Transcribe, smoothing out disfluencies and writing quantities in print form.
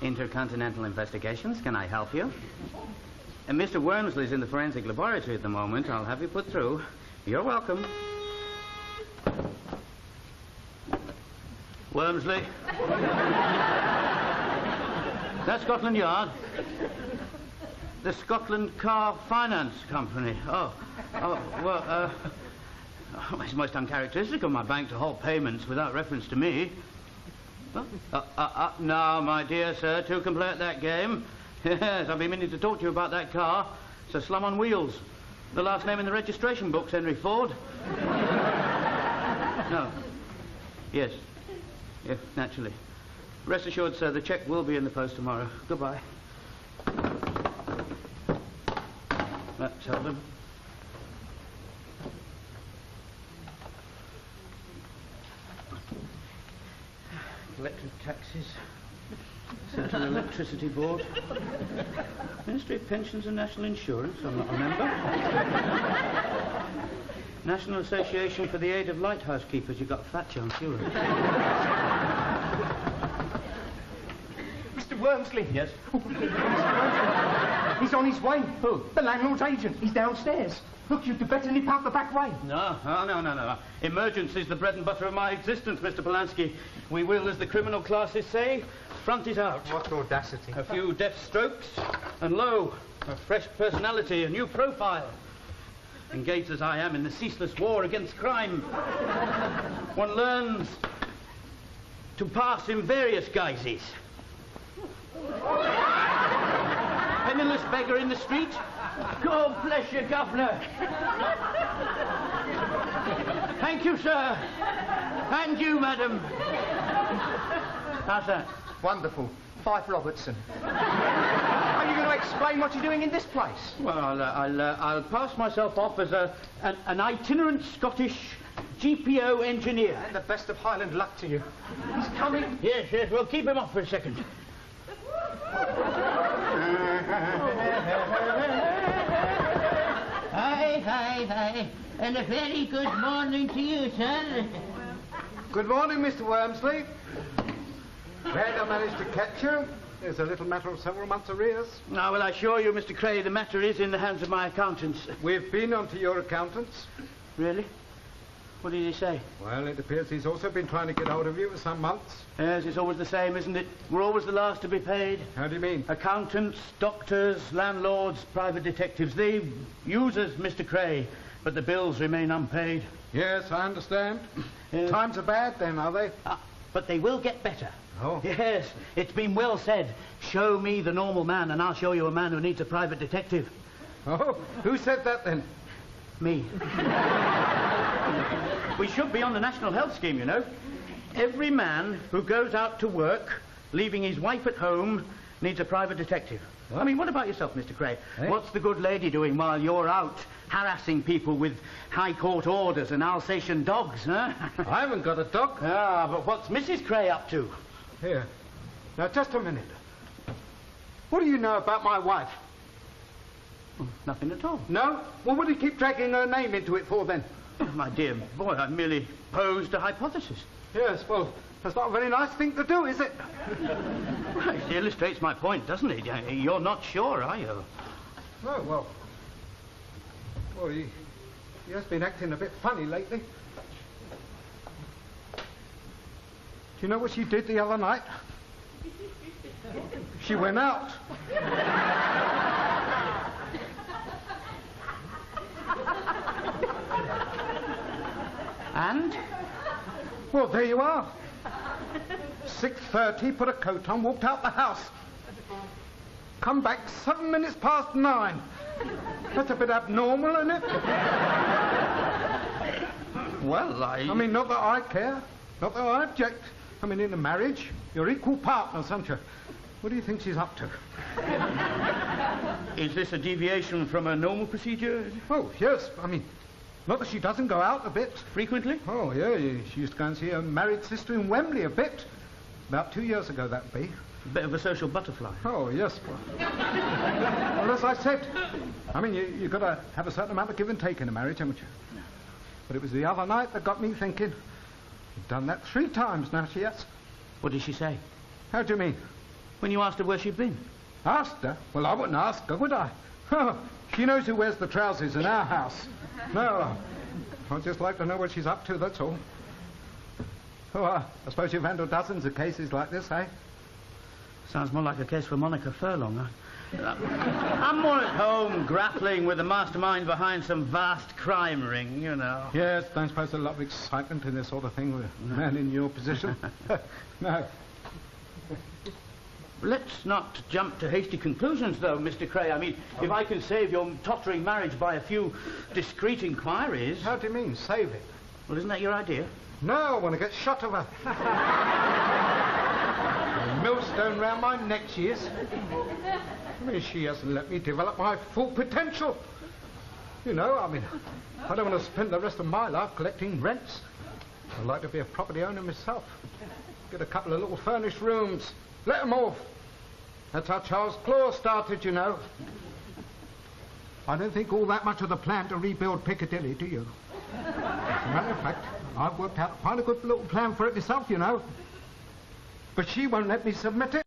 Intercontinental Investigations. Can I help you? And Mr. Wormsley's in the forensic laboratory at the moment. I'll have you put through. You're welcome. Wormsley. That's Scotland Yard. The Scotland Car Finance Company. Oh, well, it's most uncharacteristic of my bank to halt payments without reference to me. No, my dear sir, two can play at that game. Yes, I've been meaning to talk to you about that car. It's a Slum on Wheels. The last name in the registration book's Henry Ford. No. Yes. Yes, naturally. Rest assured, sir, the cheque will be in the post tomorrow. Goodbye. Tell them. Electric taxes. Central Electricity Board. Ministry of Pensions and National Insurance. I'm not a member. National Association for the Aid of Lighthouse Keepers. You got a fat chance, you. Mr. Wormsley. Yes? Oh, Mr. Wormsley. He's on his way. Who? The landlord's agent. He's downstairs. Look, you'd better nip out the back way. No. Emergency's the bread and butter of my existence, Mr. Polanski. We will, as the criminal classes say, front it out. What audacity. A few deft strokes, and lo, a fresh personality, a new profile. Engaged as I am in the ceaseless war against crime, one learns to pass in various guises. Penniless beggar in the street. God bless you, Governor. Thank you, sir. And you, madam. How's that? Wonderful. Fife Robertson. Are you going to explain what you're doing in this place? Well, I'll pass myself off as an itinerant Scottish GPO engineer. And the best of Highland luck to you. He's coming. Yes, we'll keep him off for a second. Hi. And a very good morning to you, sir. Good morning, Mr. Wormsley. Glad I managed to catch you. There's a little matter of several months' arrears. Now, well, I assure you, Mr. Cray, the matter is in the hands of my accountants. We've been on to your accountants. Really? What did he say? Well, it appears he's also been trying to get hold of you for some months. Yes, it's always the same, isn't it? We're always the last to be paid. How do you mean? Accountants, doctors, landlords, private detectives. They use us, Mr. Cray, but the bills remain unpaid. Yes, I understand. Times are bad then, are they? But they will get better. Oh. Yes, it's been well said. Show me the normal man and I'll show you a man who needs a private detective. Oh, who said that then? Me. We should be on the National Health Scheme, you know. Every man who goes out to work, leaving his wife at home, needs a private detective. What? I mean, what about yourself, Mr. Cray? Eh? What's the good lady doing while you're out harassing people with High Court orders and Alsatian dogs, huh? I haven't got a dog. Ah, but what's Mrs. Cray up to? Here. Now, just a minute. What do you know about my wife? Well, nothing at all. No? Well, what do you keep dragging her name into it for, then? My dear boy, I merely posed a hypothesis. Yes, well, that's not a very nice thing to do, is it? Well, it illustrates my point, doesn't it? You're not sure, are you? Oh, well. Well, he has been acting a bit funny lately. Do you know what she did the other night? She went out. And? Well, there you are. 6:30, put a coat on, walked out the house. Come back 7 minutes past 9. That's a bit abnormal, isn't it? Well, I mean, not that I care. Not that I object. I mean, in a marriage, you're equal partners, aren't you? What do you think she's up to? Is this a deviation from a normal procedure? Oh, yes. I mean, not that she doesn't go out a bit. Frequently? Oh, yeah. She used to go and see her married sister in Wembley a bit. About 2 years ago, that'd be. A bit of a social butterfly. Oh, yes. Well, as I said, I mean, you've got to have a certain amount of give and take in a marriage, haven't you? But it was the other night that got me thinking. You've done that 3 times now, she has. What did she say? How do you mean? when you asked her where she'd been? Asked her? Well, I wouldn't ask her, would I? She knows who wears the trousers in our house. No, I'd just like to know what she's up to, that's all. Oh, I suppose you've handled dozens of cases like this, eh? Sounds more like a case for Monica Furlong. I'm more at home grappling with the mastermind behind some vast crime ring, you know. Yes, don't suppose there's a lot of excitement in this sort of thing with a man in your position. No. Let's not jump to hasty conclusions, though, Mr. Cray. I mean, if I can save your tottering marriage by a few discreet inquiries... How do you mean, save it? Well, isn't that your idea? No, I want to get shot of her. A millstone round my neck she is. I mean, she hasn't let me develop my full potential. You know, I mean, I don't want to spend the rest of my life collecting rents. I'd like to be a property owner myself. Get a couple of little furnished rooms. Let them off. That's how Charles Claw started, you know. I don't think all that much of the plan to rebuild Piccadilly, do you? As a matter of fact, I've worked out quite a good little plan for it myself, you know. But she won't let me submit it.